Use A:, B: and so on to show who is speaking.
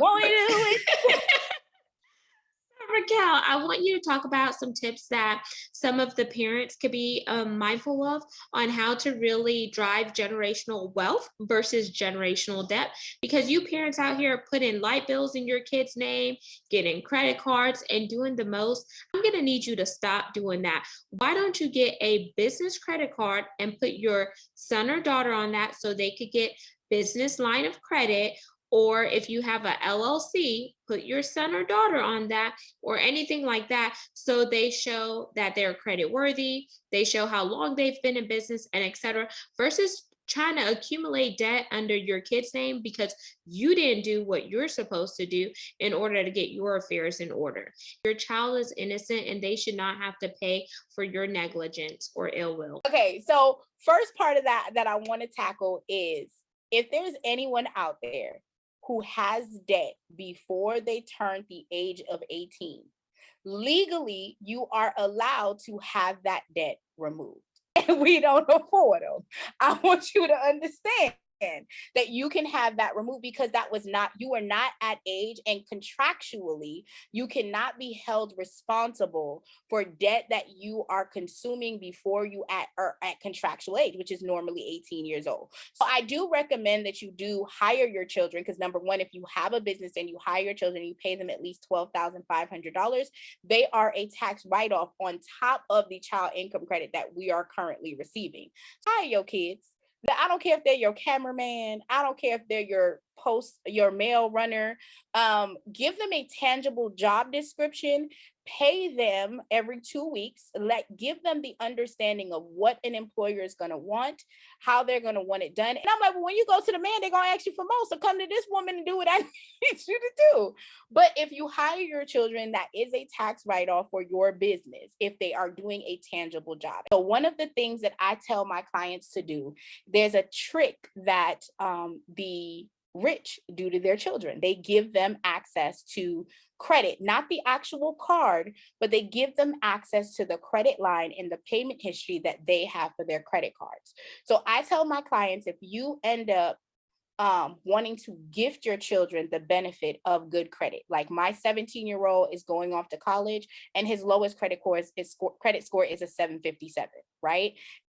A: Won't he do it?
B: Raquel, I want you to talk about some tips that some of the parents could be mindful of on how to really drive generational wealth versus generational debt. Because you parents out here are putting light bills in your kids' name, getting credit cards, and doing the most. I'm going to need you to stop doing that. Why don't you get a business credit card and put your son or daughter on that so they could get business line of credit? Or if you have a LLC, put your son or daughter on that or anything like that. So they show that they're credit worthy, they show how long they've been in business, and etc. Versus trying to accumulate debt under your kid's name because you didn't do what you're supposed to do in order to get your affairs in order. Your child is innocent and they should not have to pay for your negligence or ill will.
A: Okay, so first part of that I want to tackle is if there's anyone out there who has debt before they turn the age of 18, legally you are allowed to have that debt removed. And we don't afford them. I want you to understand that you can have that removed because that was not, you are not at age, and contractually you cannot be held responsible for debt that you are consuming before you are at contractual age, which is normally 18 years old. So I do recommend that you do hire your children because number one, if you have a business and you hire your children, you pay them at least $12,500, they are a tax write-off on top of the child income credit that we are currently receiving. Hire your kids. I don't care if they're your cameraman. I don't care if they're your mail runner. Give them a tangible job description. Pay them every 2 weeks. Give them the understanding of what an employer is going to want, how they're going to want it done. And I'm like, well, when you go to the man, they're going to ask you for more. So come to this woman and do what I need you to do. But if you hire your children, that is a tax write-off for your business if they are doing a tangible job. So one of the things that I tell my clients to do, there's a trick that the rich do to their children. They give them access to credit, not the actual card, but they give them access to the credit line and the payment history that they have for their credit cards. So I tell my clients, if you end up wanting to gift your children the benefit of good credit, like my 17-year-old is going off to college and his lowest credit score is a 757, right?